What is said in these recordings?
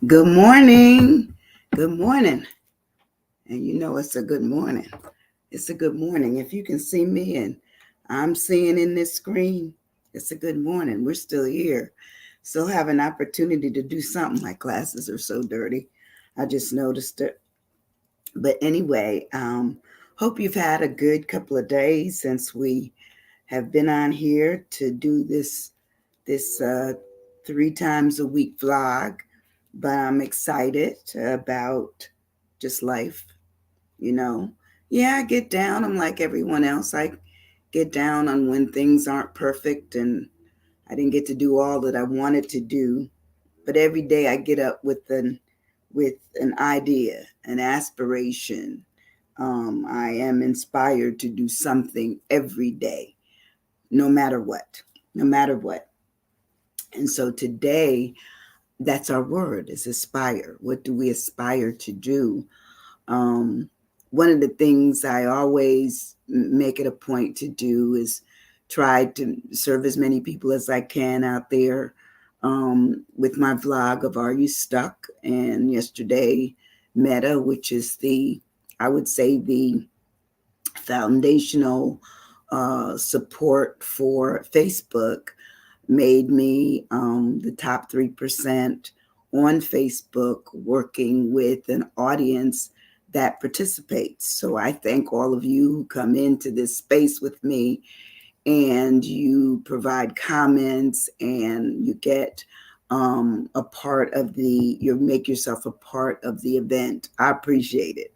Good morning. Good morning. And you know it's a good morning. It's a good morning. If you can see me and I'm seeing in this screen, it's a good morning. We're still here. Still have an opportunity to do something. My glasses are so dirty. I just noticed it. But anyway, hope you've had a good couple of days since we have been on here to do this 3 times a week vlog, but I'm excited about just life, you know. Yeah, I get down. I'm like everyone else. I get down on when things aren't perfect and I didn't get to do all that I wanted to do. But every day I get up with an idea, an aspiration. I am inspired to do something every day, no matter what, no matter what. And so today, that's our word is aspire. What do we aspire to do? Um, One of the things I always make it a point to do is try to serve as many people as I can out there with my vlog of Are You Stuck? And yesterday, Meta, which is I would say, the foundational support for Facebook, made me the top 3% on Facebook, working with an audience that participates. So I thank all of you who come into this space with me and you provide comments and you get a part of you make yourself a part of the event. I appreciate it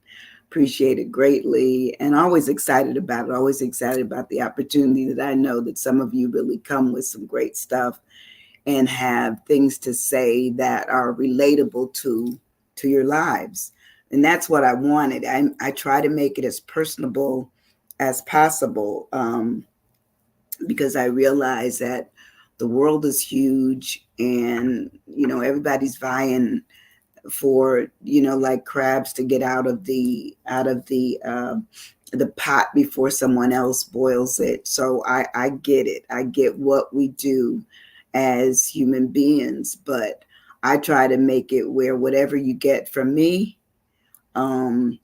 greatly, and always excited about it. Always excited about the opportunity that I know that some of you really come with some great stuff and have things to say that are relatable to your lives. And that's what I wanted. I try to make it as personable as possible, because I realize that the world is huge, and everybody's vying for, like crabs to get out of the pot before someone else boils it. So I get it. I get what we do as human beings, but I try to make it where whatever you get from me, um,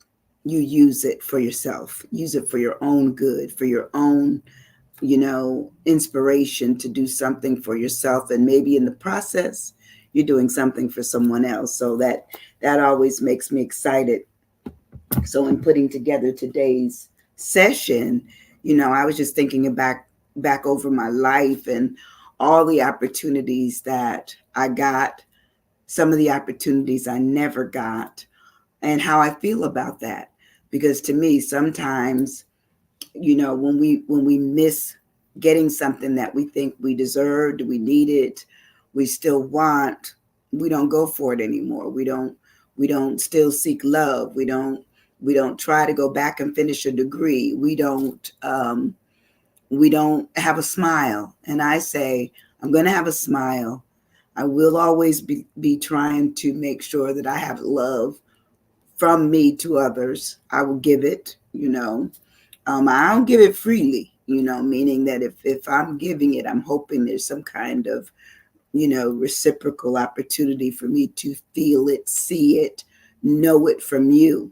you use it for yourself. Use it for your own good, for your own, inspiration to do something for yourself. And maybe in the process, you're doing something for someone else. So that always makes me excited. So in putting together today's session, I was just thinking back over my life and all the opportunities that I got, some of the opportunities I never got, and how I feel about that. Because to me, sometimes, when we miss getting something that we think we deserved, we needed, we still want, we don't go for it anymore. We don't still seek love. We don't try to go back and finish a degree. We don't have a smile. And I say, I'm going to have a smile. I will always be trying to make sure that I have love from me to others. I will give it. I don't give it freely, meaning that if I'm giving it, I'm hoping there's some kind of, reciprocal opportunity for me to feel it, see it, know it from you.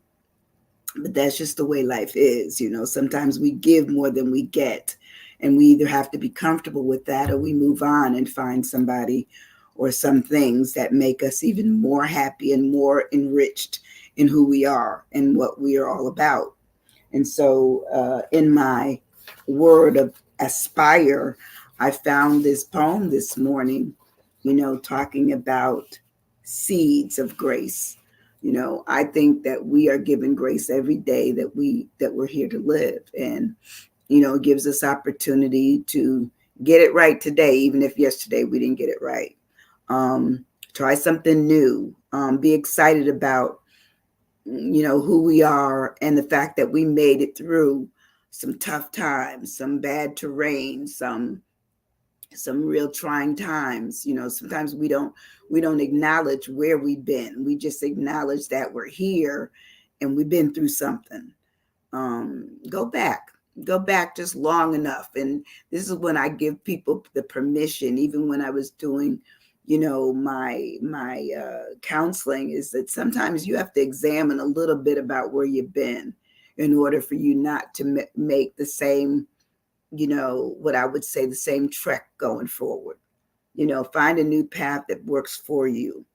But that's just the way life is. Sometimes we give more than we get, and we either have to be comfortable with that or we move on and find somebody or some things that make us even more happy and more enriched in who we are and what we are all about. And so, in my word of aspire, I found this poem this morning, talking about seeds of grace. I think that we are given grace every day that we're here to live, and it gives us opportunity to get it right today, even if yesterday we didn't get it right. Try something new. Be excited about who we are and the fact that we made it through some tough times, some bad terrain, some real trying times. Sometimes we don't acknowledge where we've been. We just acknowledge that we're here and we've been through something. Go back just long enough. And this is when I give people the permission, even when I was doing my counseling is that sometimes you have to examine a little bit about where you've been in order for you not to make the same, what I would say, the same trek going forward. Find a new path that works for you,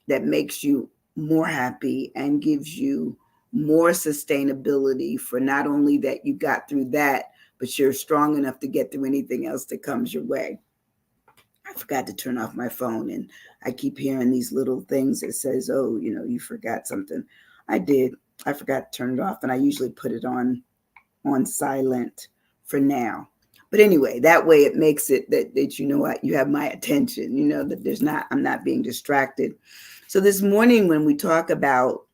that makes you more happy and gives you more sustainability for not only that you got through that, but you're strong enough to get through anything else that comes your way. I forgot to turn off my phone, and I keep hearing these little things that says, "Oh, you forgot something." I did. I forgot to turn it off, and I usually put it on silent for now. But anyway, that way it makes it that what, you have my attention. That I'm not being distracted. So this morning when we talk about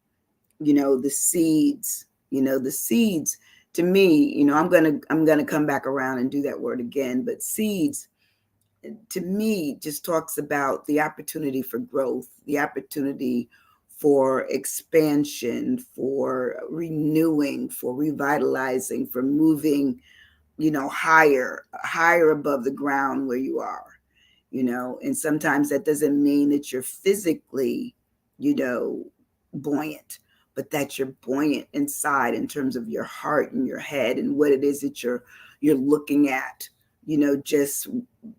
the seeds, the seeds, to me, I'm gonna come back around and do that word again. But seeds, to me, just talks about the opportunity for growth, the opportunity for expansion, for renewing, for revitalizing, for moving, higher above the ground where you are. And sometimes that doesn't mean that you're physically, you know, buoyant, but that you're buoyant inside in terms of your heart and your head and what it is that you're looking at, just,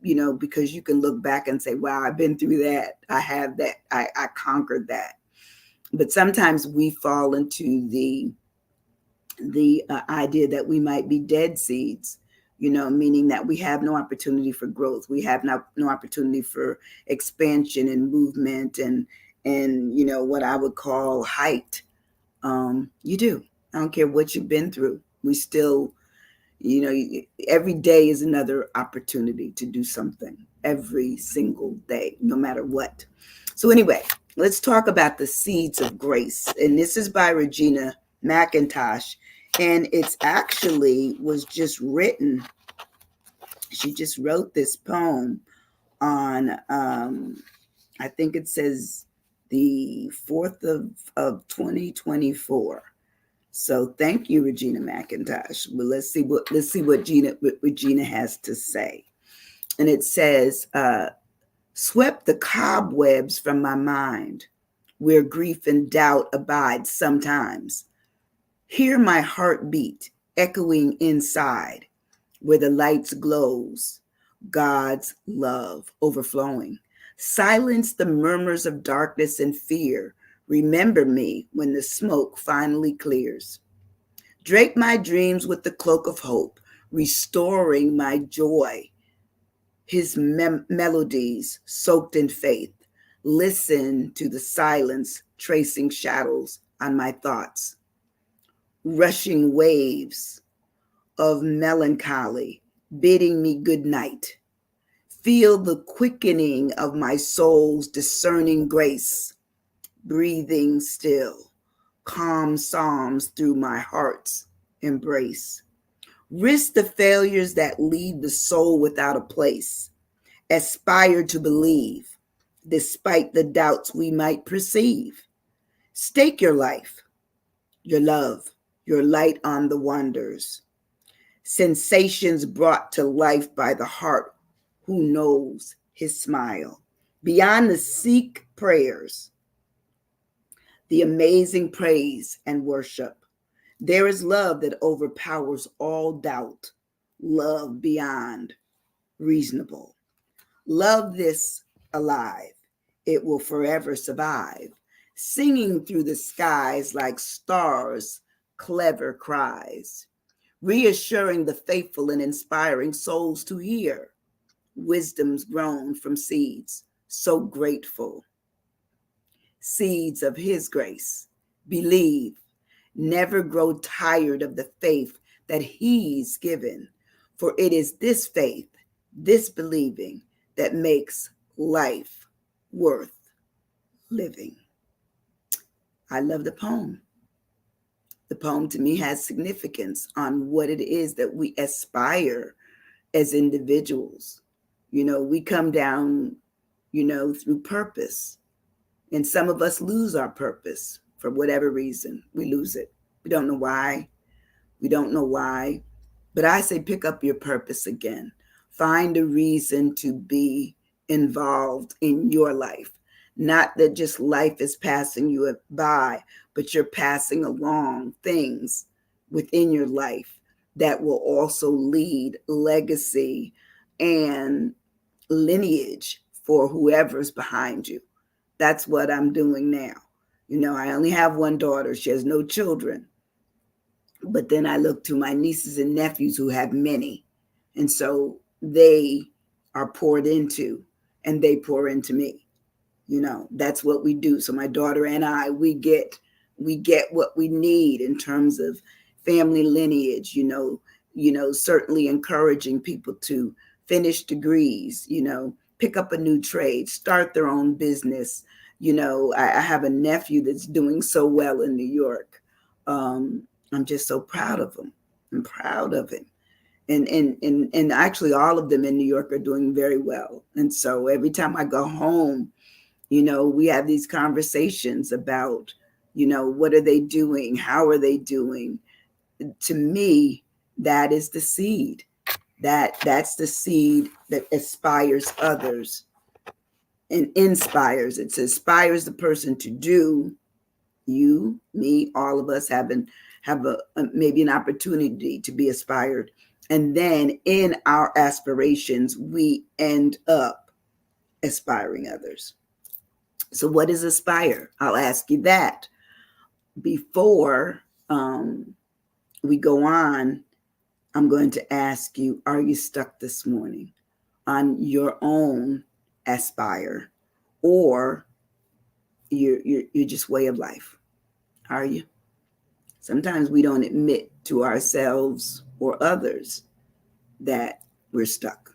because you can look back and say, wow, I've been through that. I have that. I conquered that. But sometimes we fall into the idea that we might be dead seeds, meaning that we have no opportunity for growth. We have no opportunity for expansion and movement and what I would call height. You do. I don't care what you've been through. We still, every day is another opportunity to do something every single day, no matter what. So anyway, let's talk about the seeds of grace. And this is by Regina McIntosh. And it's actually was just written. She just wrote this poem on, I think it says the 4th of 2024. So thank you, Regina McIntosh. Well, let's see what Regina has to say. And it says, swept the cobwebs from my mind, where grief and doubt abide sometimes. Hear my heartbeat echoing inside, where the lights glows, God's love overflowing. Silence the murmurs of darkness and fear. Remember me when the smoke finally clears. Drape my dreams with the cloak of hope, restoring my joy. His melodies soaked in faith. Listen to the silence tracing shadows on my thoughts. Rushing waves of melancholy bidding me good night. Feel the quickening of my soul's discerning grace, breathing still, calm psalms through my heart's embrace. Risk the failures that leave the soul without a place. Aspire to believe, despite the doubts we might perceive. Stake your life, your love, your light on the wonders. Sensations brought to life by the heart who knows his smile. Beyond the seek prayers, the amazing praise and worship, there is love that overpowers all doubt, love beyond reasonable. Love this alive, it will forever survive, singing through the skies like stars' clever cries, reassuring the faithful and inspiring souls to hear wisdom's grown from seeds so grateful, seeds of his grace. Believe, never grow tired of the faith that he's given, for it is this faith, this believing, that makes life worth living. I love the poem. The poem to me has significance on what it is that we aspire as individuals. We come down, through purpose. And some of us lose our purpose for whatever reason. We lose it. We don't know why. We don't know why. But I say pick up your purpose again. Find a reason to be involved in your life. Not that just life is passing you by, but you're passing along things within your life that will also lead legacy and lineage for whoever's behind you. That's what I'm doing now. I only have one daughter. She has no children. But then I look to my nieces and nephews who have many. And so they are poured into and they pour into me. That's what we do. So my daughter and I, we get what we need in terms of family lineage, certainly encouraging people to finish degrees, pick up a new trade, start their own business. I have a nephew that's doing so well in New York. I'm just so proud of him. I'm proud of him. And actually all of them in New York are doing very well. And so every time I go home, we have these conversations about, what are they doing? How are they doing? To me, that is the seed. That's the seed that aspires others and inspires. It inspires the person to do. You, me, all of us have maybe an opportunity to be aspired. And then in our aspirations, we end up aspiring others. So what is aspire? I'll ask you that. Before we go on, I'm going to ask you, are you stuck this morning on your own aspire, or you're just way of life? Are you? Sometimes we don't admit to ourselves or others that we're stuck.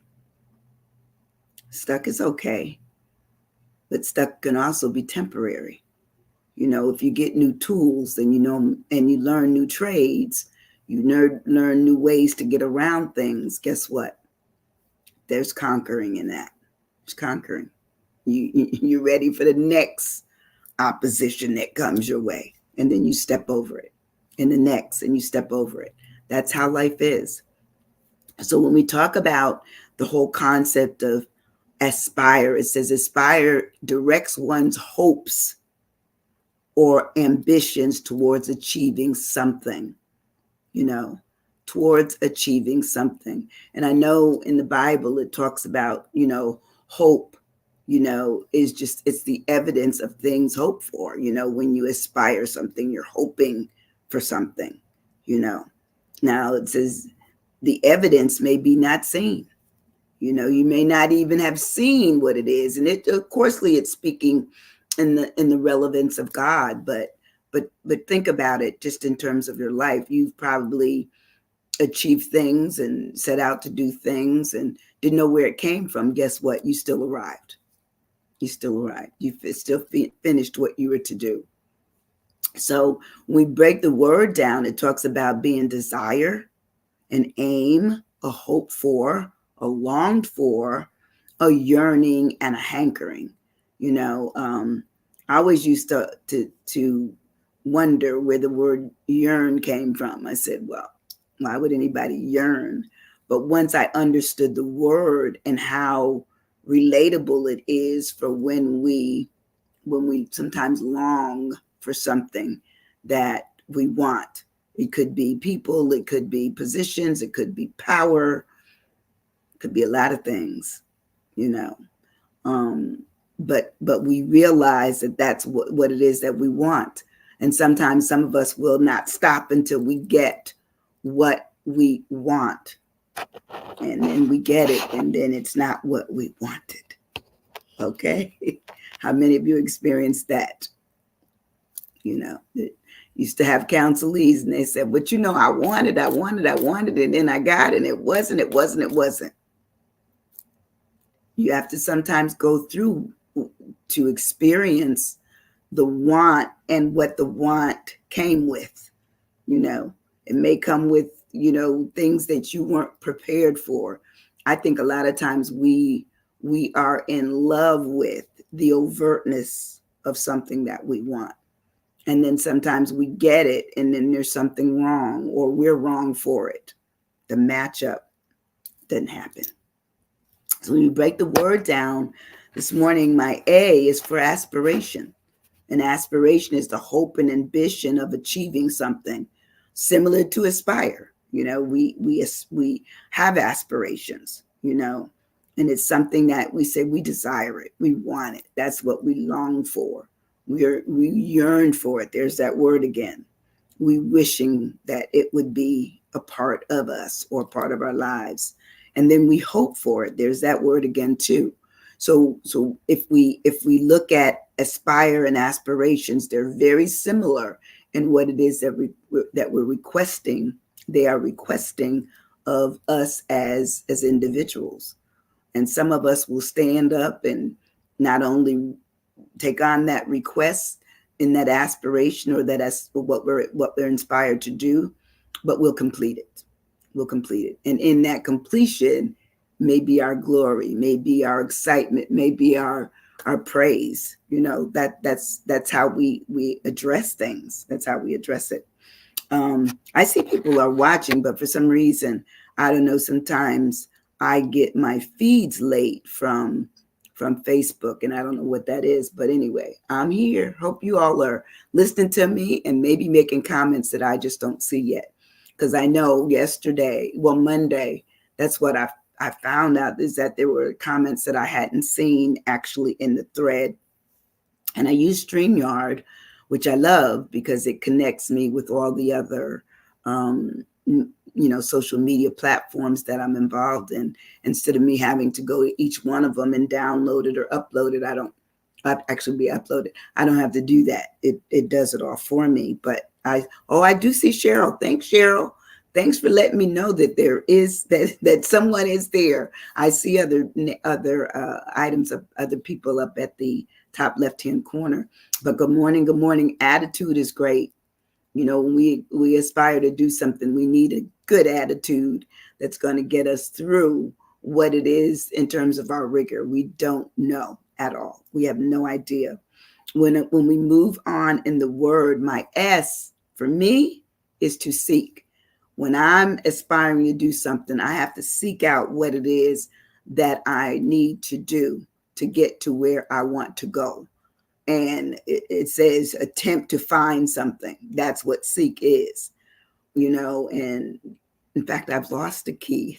Stuck is okay, but stuck can also be temporary. If you get new tools and and you learn new trades, you learn new ways to get around things, guess what? There's conquering in that. There's conquering. You're ready for the next opposition that comes your way, and then you step over it, and the next, and you step over it. That's how life is. So when we talk about the whole concept of aspire, it says aspire directs one's hopes or ambitions towards achieving something, towards achieving something. And I know in the Bible, it talks about, hope, it's the evidence of things hoped for. When you aspire something, you're hoping for something, Now it says the evidence may be not seen. You may not even have seen what it is. And it, of course, it's speaking in the relevance of God, but think about it just in terms of your life. You've probably achieved things and set out to do things and didn't know where it came from. Guess what? You still arrived. You still arrived. You still finished what you were to do. So when we break the word down, it talks about being desire, an aim, a hope for, a longed for, a yearning, and a hankering. I always used to wonder where the word yearn came from. I said, well, why would anybody yearn? But once I understood the word and how relatable it is for when we sometimes long for something that we want. It could be people, it could be positions, it could be power, it could be a lot of things, But we realize that that's what it is that we want. And sometimes some of us will not stop until we get what we want. And then we get it, and then it's not what we wanted. Okay? How many of you experienced that? Used to have counselees, and they said, but I wanted, and then I got it, and it wasn't. You have to sometimes go through to experience the want and what the want came with. It may come with, things that you weren't prepared for. I think a lot of times we are in love with the overtness of something that we want. And then sometimes we get it, and then there's something wrong, or we're wrong for it. The matchup didn't happen. So when you break the word down this morning, my A is for aspiration. And aspiration is the hope and ambition of achieving something similar to aspire. We have aspirations, and it's something that we say we desire it, we want it. That's what we long for. We yearn for it. There's that word again. We wishing that it would be a part of us or part of our lives, and then we hope for it. There's that word again too. So if we look at aspire and aspirations, they're very similar in what it is that we're requesting. They are requesting of us as individuals, and some of us will stand up and not only take on that request in that aspiration, or that's what we're inspired to do, but we'll complete it. We'll complete it, and in that completion may be our glory, may be our excitement, may be our praise. That's how we address things. That's how we address it. I see people are watching, but for some reason, I don't know, sometimes I get my feeds late from Facebook, and I don't know what that is. But anyway, I'm here. Hope you all are listening to me and maybe making comments that I just don't see yet. Because I know Monday, that's what I found out, is that there were comments that I hadn't seen actually in the thread. And I use StreamYard, which I love because it connects me with all the other, social media platforms that I'm involved in. Instead of me having to go to each one of them and download it or upload it, I don't have to do that. It does it all for me. But I do see Cheryl. Thanks, Cheryl. Thanks for letting me know that there is that someone is there. I see other items of other people up at the top left-hand corner. But good morning, good morning. Attitude is great. When we aspire to do something, we need a good attitude that's going to get us through what it is in terms of our rigor. We don't know at all. We have no idea. When we move on in the word, my S for me is to seek. When I'm aspiring to do something, I have to seek out what it is that I need to do to get to where I want to go. And it says attempt to find something. That's what seek is, and in fact, I've lost a key.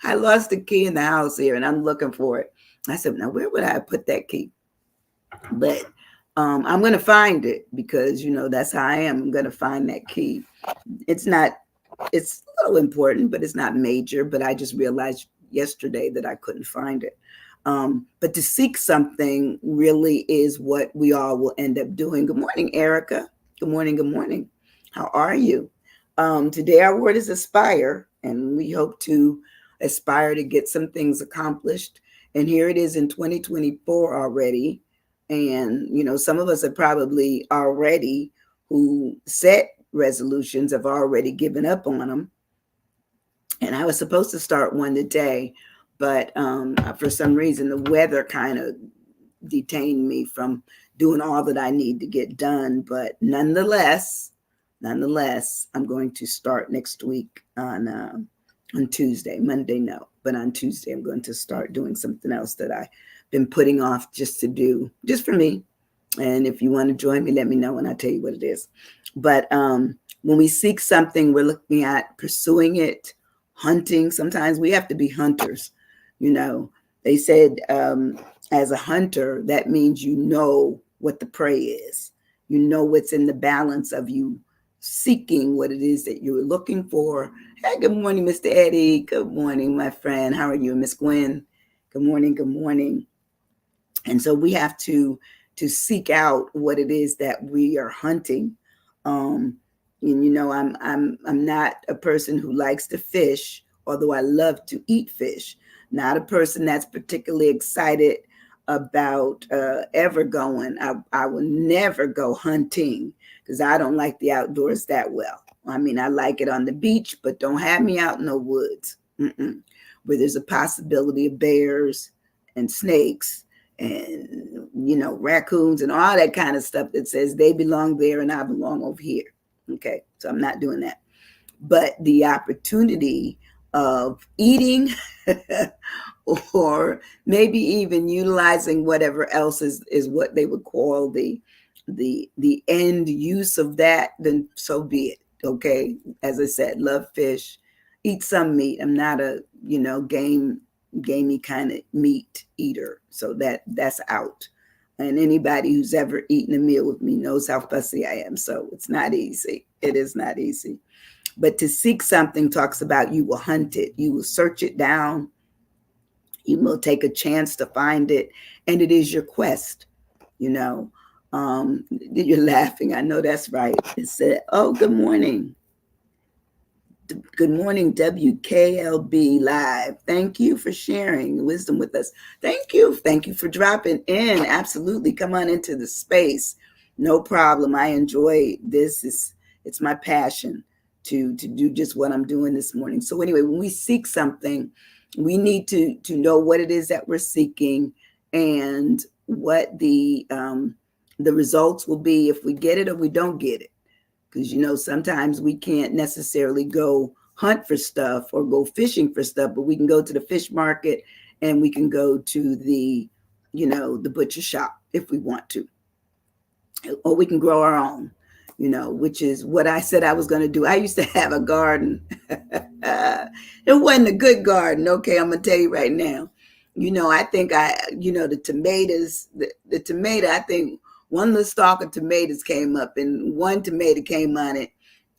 I lost a key in the house here, and I'm looking for it. I said, now where would I put that key? But I'm going to find it because, that's how I am. I'm going to find that key. It's a little important, but it's not major. But I just realized yesterday that I couldn't find it. But to seek something really is what we all will end up doing. Good morning, Erica. Good morning. Good morning. How are you? Today our word is aspire, and we hope to aspire to get some things accomplished. And here it is in 2024 already. And, some of us are probably already who set resolutions have already given up on them. And I was supposed to start one today, but for some reason, the weather kind of detained me from doing all that I need to get done. But nonetheless, I'm going to start next week on Tuesday. Monday, no, but on Tuesday, I'm going to start doing something else that I've been putting off just to do, just for me. And if you want to join me, let me know and I'll tell you what it is. But when we seek something, we're looking at pursuing it, hunting. Sometimes we have to be hunters. They said as a hunter, that means what the prey is. What's in the balance of you seeking what it is that you're looking for. Hey, good morning, Mr. Eddie. Good morning, my friend. How are you, Miss Gwen? Good morning. Good morning. And so we have to seek out what it is that we are hunting. And I'm not a person who likes to fish, although I love to eat fish. Not a person that's particularly excited about ever going. I will never go hunting because I don't like the outdoors that well. I mean, I like it on the beach, but don't have me out in the woods where there's a possibility of bears and snakes and, raccoons and all that kind of stuff that says they belong there and I belong over here. Okay, so I'm not doing that. But the opportunity of eating or maybe even utilizing whatever else is what they would call the end use of that, then so be it. Okay. As I said, love fish, eat some meat. I'm not a, gamey kind of meat eater. So that's out. And anybody who's ever eaten a meal with me knows how fussy I am. So it's not easy. It is not easy. But to seek something talks about you will hunt it, you will search it down, you will take a chance to find it, and it is your quest. You know, you're laughing. I know that's right. It said, "Oh, good morning." Good morning, WKLB Live. Thank you for sharing wisdom with us. Thank you. Thank you for dropping in. Absolutely. Come on into the space. No problem. I enjoy this. It's my passion to do just what I'm doing this morning. So anyway, when we seek something, we need to know what it is that we're seeking and what the results will be if we get it or we don't get it. Because sometimes we can't necessarily go hunt for stuff or go fishing for stuff, but we can go to the fish market and we can go to the butcher shop if we want to, or we can grow our own, which is what I said I was going to do. I used to have a garden. It wasn't a good garden. Okay, I'm going to tell you right now. I think the tomatoes, the tomato, I think one little stalk of tomatoes came up and one tomato came on it,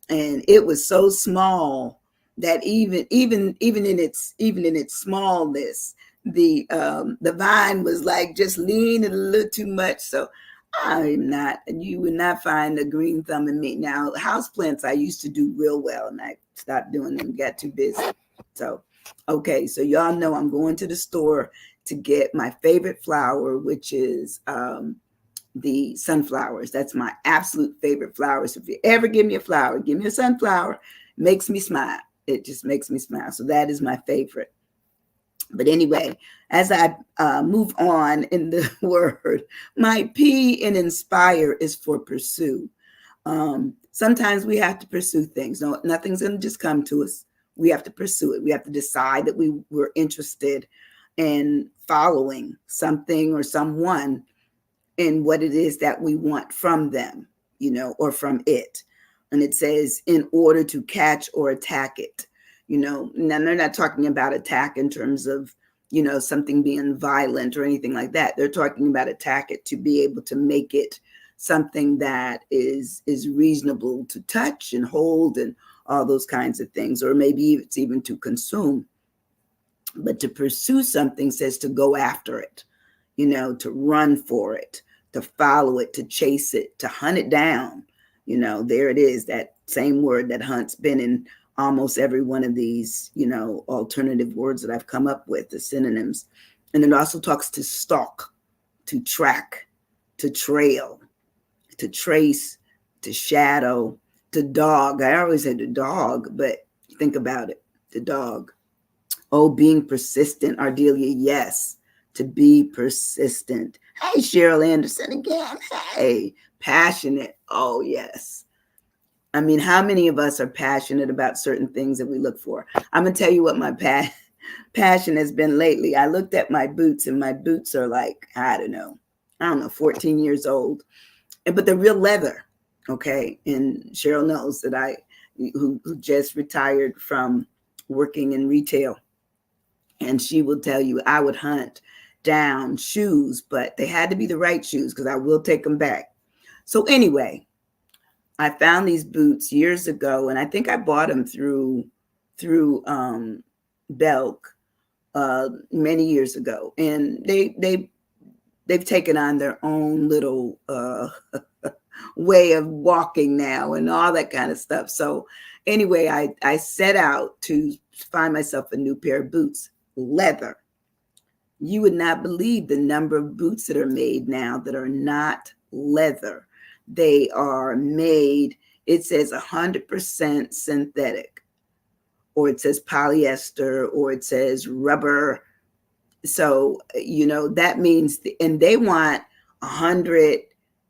and it was so small that even in its smallness, the vine was like just leaning a little too much. So you would not find a green thumb in me. Now, houseplants I used to do real well, and I stopped doing them, got too busy. So, okay, so y'all know I'm going to the store to get my favorite flower, which is the sunflowers. That's my absolute favorite flowers. If you ever give me a flower, give me a sunflower. Makes me smile. It just makes me smile. So that is my favorite. But anyway, as I move on in the word, my P in inspire is for pursue. Sometimes we have to pursue things. No, nothing's going to just come to us. We have to pursue it. We have to decide that we're interested in following something or someone in what it is that we want from them, or from it. And it says, in order to catch or attack it. Now they're not talking about attack in terms of, something being violent or anything like that. They're talking about attack it to be able to make it something that is reasonable to touch and hold and all those kinds of things, or maybe it's even to consume. But to pursue something says to go after it, to run for it, to follow it, to chase it, to hunt it down. There it is, that same word that hunt's been in almost every one of these, alternative words that I've come up with, the synonyms. And it also talks to stalk, to track, to trail, to trace, to shadow, to dog. I always say the dog, but think about it, the dog. Oh, being persistent, Ardelia, yes, to be persistent. Hey, Cheryl Anderson again. Hey, passionate. Oh, yes. I mean, how many of us are passionate about certain things that we look for? I'm going to tell you what my passion has been lately. I looked at my boots, and my boots are like, I don't know, 14 years old, but they're real leather. Okay. And Cheryl knows that who just retired from working in retail. And she will tell you, I would hunt down shoes, but they had to be the right shoes because I will take them back. So anyway, I found these boots years ago, and I think I bought them through Belk many years ago, and they've taken on their own little way of walking now and all that kind of stuff. So anyway, I set out to find myself a new pair of boots, leather. You would not believe the number of boots that are made now that are not leather. They are made, it says 100% synthetic, or it says polyester, or it says rubber. So, that means, and they want $100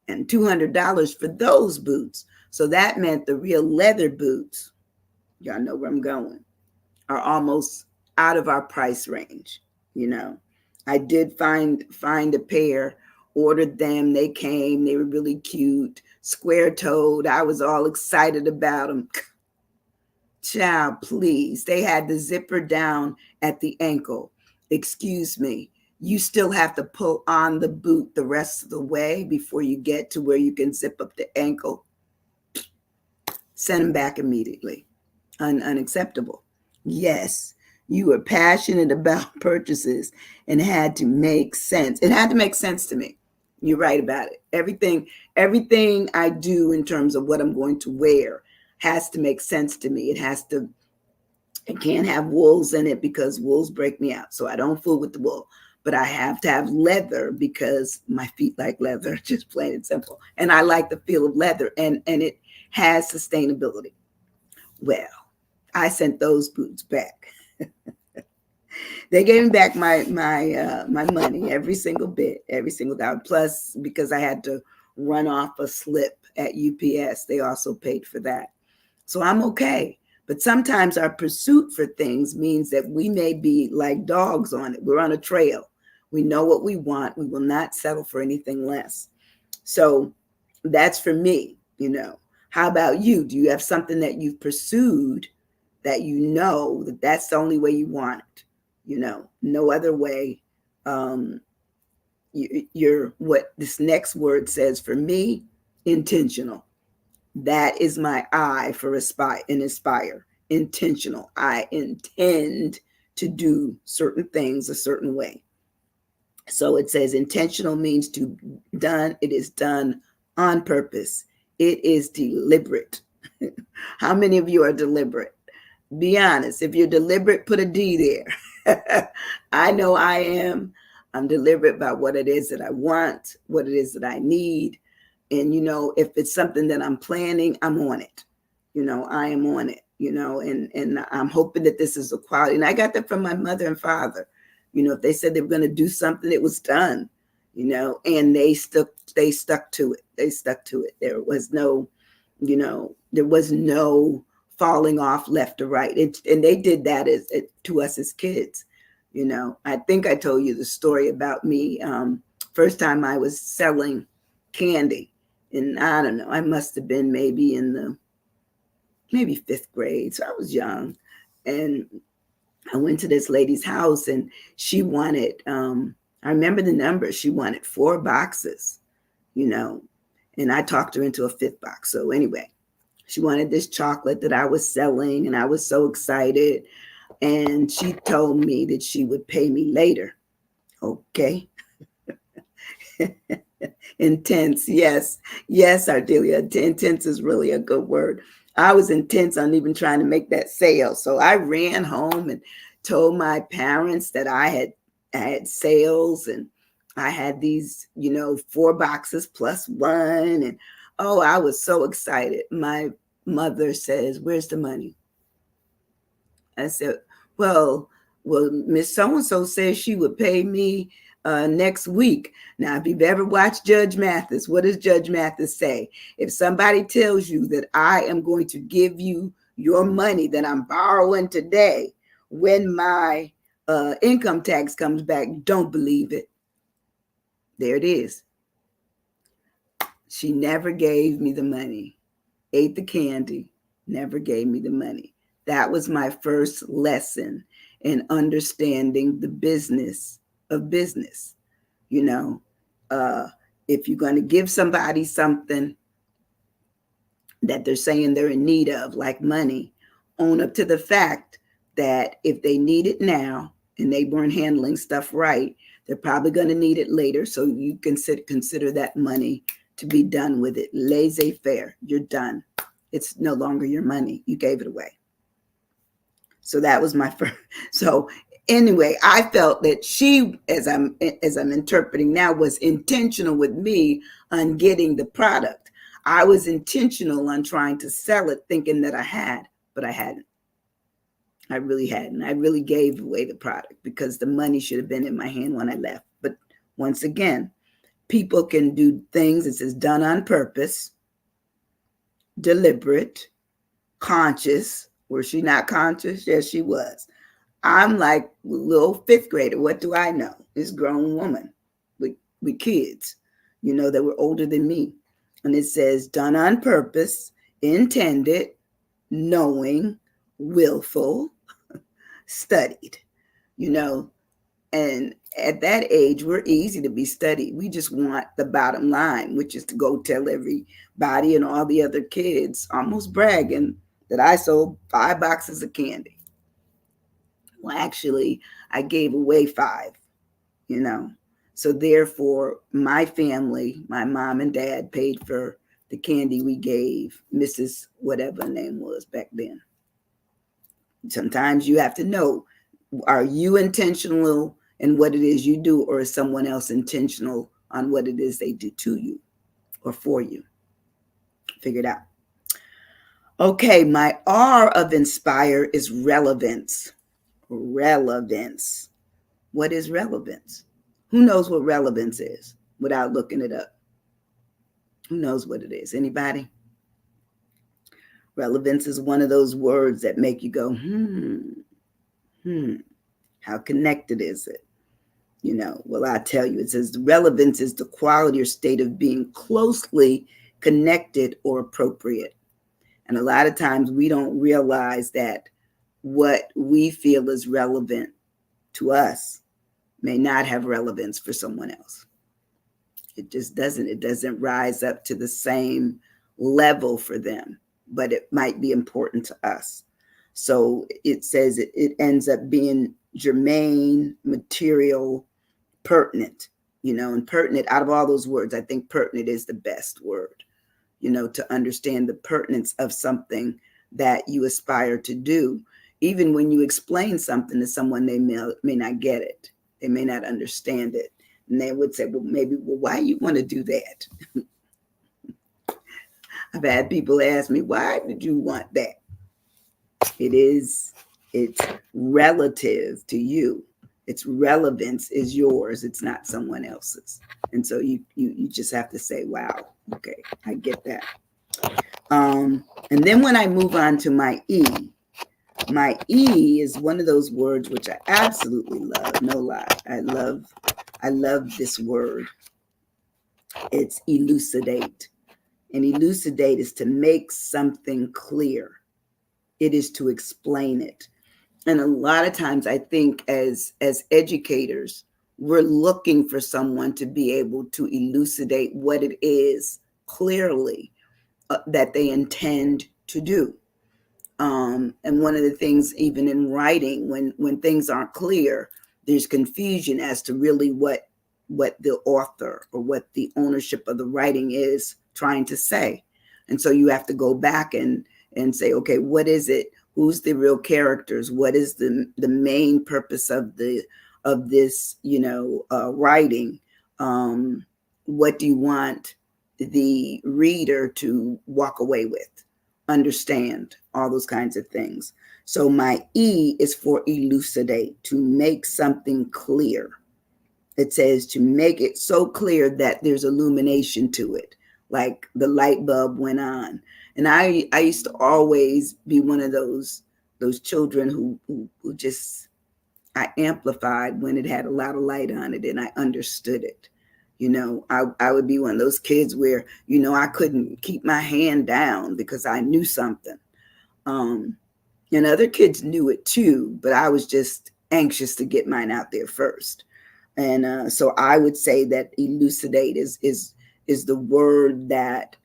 and $200 for those boots. So that meant the real leather boots, y'all know where I'm going, are almost out of our price range. You know, I did find a pair, ordered them. They came. They were really cute, square toed. I was all excited about them. Child, please. They had the zipper down at the ankle. Excuse me. You still have to pull on the boot the rest of the way before you get to where you can zip up the ankle. Send them back immediately. Unacceptable. Yes, you were passionate about purchases and had to make sense. It had to make sense to me. You're right about it. Everything I do in terms of what I'm going to wear has to make sense to me. It can't have wools in it because wools break me out. So I don't fool with the wool. But I have to have leather because my feet like leather, just plain and simple. And I like the feel of leather, and it has sustainability. Well, I sent those boots back. They gave me back my money, every single bit, every single dollar. Plus, because I had to run off a slip at UPS, they also paid for that. So I'm okay. But sometimes our pursuit for things means that we may be like dogs on it. We're on a trail. We know what we want. We will not settle for anything less. So that's for me, you know. How about you? Do you have something that you've pursued that you know that that's the only way you want it? You know, no other way. You're what this next word says for me, intentional. That is my I for aspire and inspire. Intentional. I intend to do certain things a certain way. So it says intentional means to done. It is done on purpose. It is deliberate. How many of you are deliberate? Be honest. If you're deliberate, put a D there. I know I am. I'm deliberate about what it is that I want, what it is that I need. And, you know, if it's something that I'm planning, I'm on it. You know, I am on it, you know, and I'm hoping that this is a quality. And I got that from my mother and father. You know, if they said they were going to do something, it was done, you know, and they stuck to it. They stuck to it. There was no, you know, there was no falling off left or right. And they did that to us as kids. You know, I think I told you the story about me. First time I was selling candy, and I don't know, I must have been maybe in the fifth grade. So I was young, and I went to this lady's house, and she wanted, I remember the number, she wanted 4 boxes, you know, and I talked her into a 5th box. So anyway, she wanted this chocolate that I was selling, and I was so excited. And she told me that she would pay me later. Okay. Intense. Yes. Yes, Ardelia. Intense is really a good word. I was intense on even trying to make that sale. So I ran home and told my parents that I had sales, and I had these, you know, 4 boxes plus 1. And oh, I was so excited. My mother says, "Where's the money?" I said, well, Miss So-and-so says she would pay me next week. Now, if you've ever watched Judge Mathis, what does Judge Mathis say? If somebody tells you that I am going to give you your money that I'm borrowing today, when my income tax comes back, don't believe it. There it is. She never gave me the money, ate the candy, never gave me the money. That was my first lesson in understanding the business of business. You know, if you're going to give somebody something that they're saying they're in need of, like money, own up to the fact that if they need it now and they weren't handling stuff right, they're probably going to need it later. So you consider that money to be done with it. Laissez-faire. You're done. It's no longer your money. You gave it away. So that was my first. So anyway, I felt that she, as I'm interpreting now, was intentional with me on getting the product. I was intentional on trying to sell it, thinking that I had, but I hadn't. I really hadn't. I really gave away the product because the money should have been in my hand when I left. But once again, people can do things. It says done on purpose, deliberate, conscious, Was she not conscious? Yes, she was. I'm like a little fifth grader. What do I know? This grown woman with, with kids, that were older than me. And it says, done on purpose, intended, knowing, willful, studied, you know. And at that age, we're easy to be studied. We just want the bottom line, which is to go tell everybody and all the other kids, almost bragging, that I sold 5 boxes of candy. Well, actually, I gave away 5, you know. So therefore, my family, my mom and dad paid for the candy we gave Mrs. whatever her name was back then. Sometimes you have to know, are you intentional in what it is you do, or is someone else intentional on what it is they do to you or for you? Figure it out. Okay, my R of inspire is relevance. Relevance. What is relevance? Who knows what relevance is without looking it up? Who knows what it is? Anybody? Relevance is one of those words that make you go, how connected is it? Well, I tell you, it says relevance is the quality or state of being closely connected or appropriate. And a lot of times we don't realize that what we feel is relevant to us may not have relevance for someone else. It just doesn't. It doesn't rise up to the same level for them, but it might be important to us. So it says it ends up being germane, material, pertinent, and pertinent, out of all those words, I think pertinent is the best word, to understand the pertinence of something that you aspire to do. Even when you explain something to someone, they may not get it. They may not understand it. And they would say, well, why you want to do that? I've had people ask me, why did you want that? It's relative to you. Its relevance is yours. It's not someone else's. And so you just have to say, wow, okay, I get that. And then when I move on to my E is one of those words which I absolutely love. No lie. I love this word. It's elucidate. And elucidate is to make something clear. It is to explain it. And a lot of times I think as educators, we're looking for someone to be able to elucidate what it is clearly that they intend to do. And one of the things, even in writing, when things aren't clear, there's confusion as to really what the author or what the ownership of the writing is trying to say. And so you have to go back and say, okay, what is it? Who's the real characters? What is the main purpose of this writing? What do you want the reader to walk away with, understand, all those kinds of things. So my E is for elucidate, to make something clear. It says to make it so clear that there's illumination to it, like the light bulb went on. And I used to always be one of those children who just, I amplified when it had a lot of light on it and I understood it. I would be one of those kids where, I couldn't keep my hand down because I knew something. And other kids knew it too, but I was just anxious to get mine out there first. And so I would say that elucidate is the word that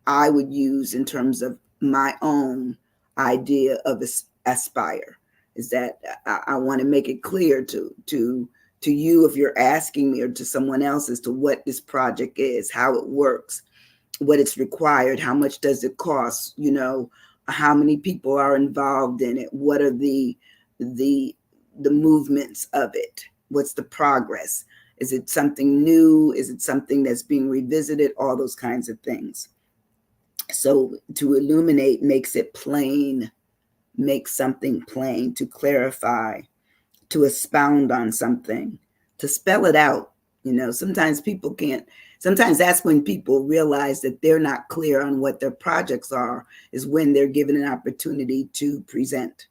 I would use in terms of my own idea of aspire, is that I want to make it clear to you, if you're asking me, or to someone else, as to what this project is, how it works, what it's required, how much does it cost, how many people are involved in it, what are the movements of it, what's the progress, is it something new, is it something that's being revisited, all those kinds of things. So to illuminate makes it plain, makes something plain, to clarify, to expound on something, to spell it out. Sometimes people can't Sometimes that's when people realize that they're not clear on what their projects are, is when they're given an opportunity to present.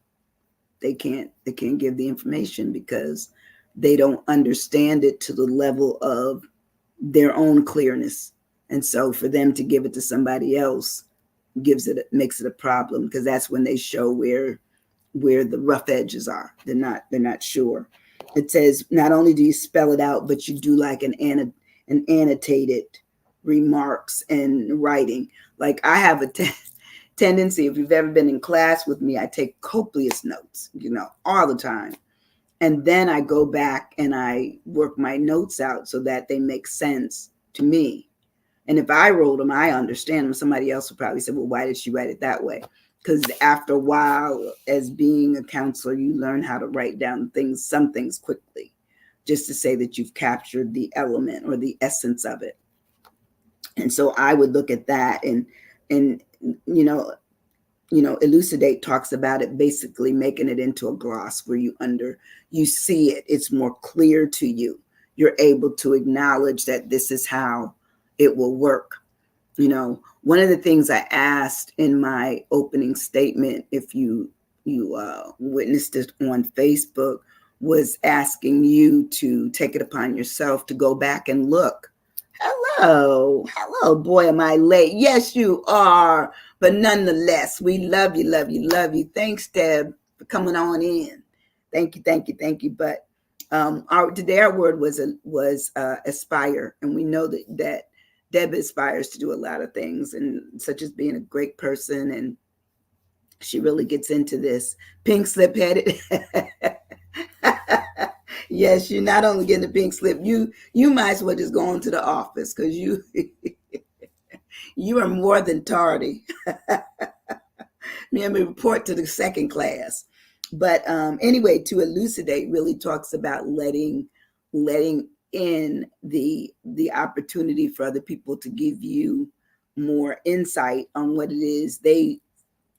They can't give the information because they don't understand it to the level of their own clearness. And so for them to give it to somebody else makes it a problem, because that's when they show where the rough edges are. They're not sure. It says not only do you spell it out, but you do like an annotated remarks and writing. Like I have a tendency, if you've ever been in class with me, I take copious notes, all the time. And then I go back and I work my notes out so that they make sense to me. And if I wrote them, I understand them. Somebody else would probably say, well, why did she write it that way? Because after a while, as being a counselor, you learn how to write down some things quickly, just to say that you've captured the element or the essence of it. And so I would look at that, and elucidate talks about it, basically making it into a gloss where you see it, it's more clear to you. You're able to acknowledge that this is how it will work. One of the things I asked in my opening statement, if you witnessed it on Facebook, was asking you to take it upon yourself to go back and look. Hello, boy, am I late? Yes, you are. But nonetheless, we love you, love you, love you. Thanks, Deb, for coming on in. Thank you, thank you, thank you. But today our word was aspire, and we know that Deb aspires to do a lot of things, and such as being a great person, and she really gets into this. Pink slip headed. Yes, you're not only getting the pink slip, you might as well just go on to the office, because you you are more than tardy. Let me report to the second class. But anyway, to elucidate really talks about letting in the opportunity for other people to give you more insight on what it is they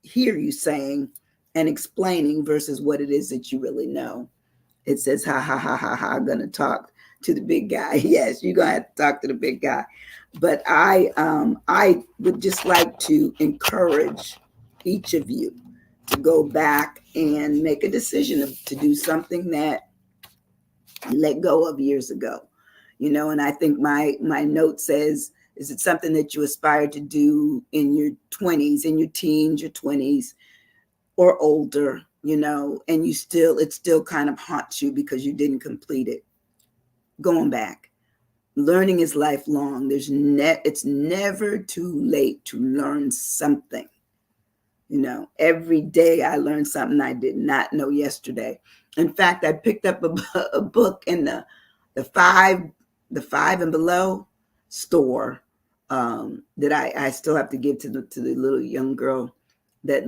hear you saying and explaining versus what it is that you really know. It says, ha, ha, ha, ha, ha, I'm going to talk to the big guy. Yes, you're going to have to talk to the big guy. But I would just like to encourage each of you to go back and make a decision to do something that you let go of years ago. And I think my note says, is it something that you aspire to do in your 20s, in your teens, your 20s, or older, and it still kind of haunts you because you didn't complete it? Going back. Learning is lifelong. It's never too late to learn something. Every day I learn something I did not know yesterday. In fact, I picked up a book in the five and below store that I still have to give to the little young girl that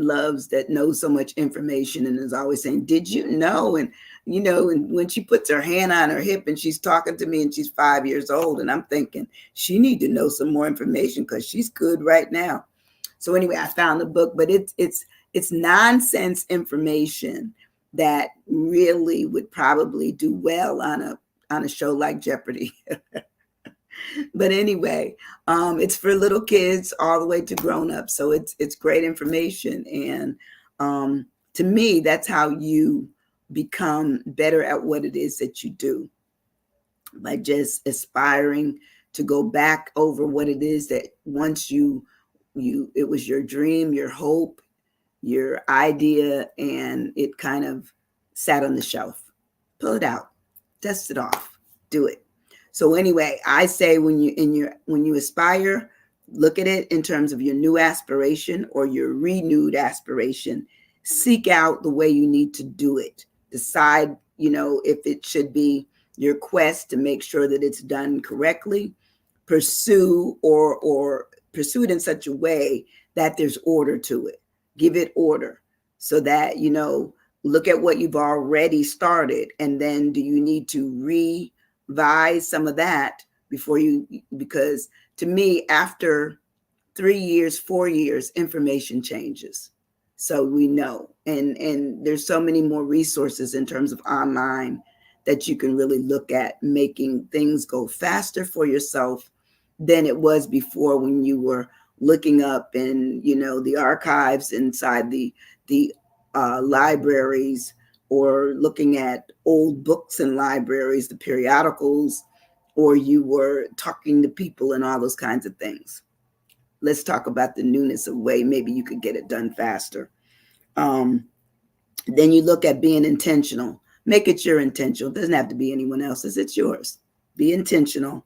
knows so much information and is always saying, did you know? And and when she puts her hand on her hip and she's talking to me, and she's 5 years old, and I'm thinking she need to know some more information because she's good right now. So anyway, I found the book, but it's nonsense information that really would probably do well on a show like Jeopardy. But anyway, it's for little kids all the way to grown-ups. So it's great information. And to me, that's how you become better at what it is that you do, by just aspiring to go back over what it is that once it was your dream, your hope, your idea, and it kind of sat on the shelf. Pull it out, dust it off, do it. So anyway, I say when you aspire, look at it in terms of your new aspiration or your renewed aspiration. Seek out the way you need to do it. Decide, if it should be your quest to make sure that it's done correctly. Pursue or pursue it in such a way that there's order to it. Give it order so that, look at what you've already started, and then do you need to revise some of that because to me, after 3 years, 4 years, information changes. So we know, and there's so many more resources in terms of online that you can really look at, making things go faster for yourself, than it was before, when you were looking up in, the archives inside the libraries, or looking at old books in libraries, the periodicals, or you were talking to people and all those kinds of things. Let's talk about the newness of way maybe you could get it done faster. Then you look at being intentional. Make it your intentional. It doesn't have to be anyone else's. It's yours. Be intentional.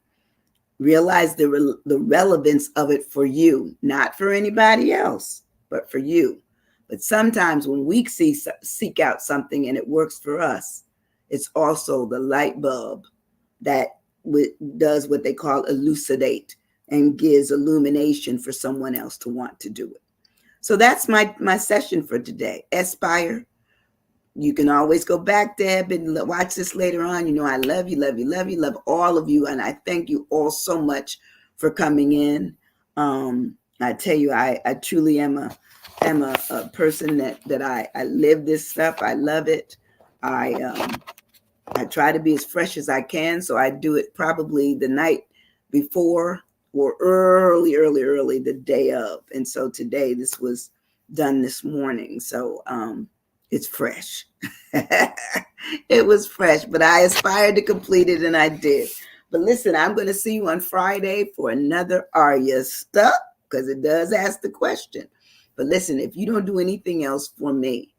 Realize the relevance of it for you, not for anybody else, but for you. But sometimes when we seek out something and it works for us, it's also the light bulb that does what they call elucidate and gives illumination for someone else to want to do it. So that's my session for today. Aspire. You can always go back, Deb, and watch this later on. I love you, love you, love you, love all of you. And I thank you all so much for coming in. I tell you, I truly am a person that I live this stuff. I love it. I try to be as fresh as I can. So I do it probably the night before or early the day of. And so today this was done this morning. So it's fresh. It was fresh, but I aspired to complete it and I did. But listen, I'm going to see you on Friday for another Are You Stuck? Because it does ask the question. But listen, if you don't do anything else for me,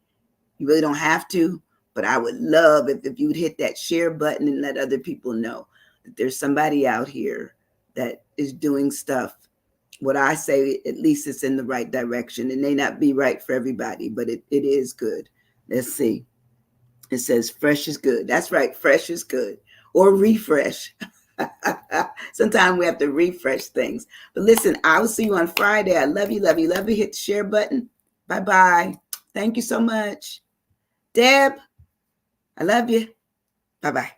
you really don't have to, but I would love if you would hit that share button and let other people know that there's somebody out here that is doing stuff. What I say, at least it's in the right direction. It may not be right for everybody, but it is good. Let's see. It says fresh is good. That's right. Fresh is good. Or refresh. Sometimes we have to refresh things. But listen, I will see you on Friday. I love you, love you, love you. Hit the share button. Bye-bye. Thank you so much. Deb, I love you. Bye-bye.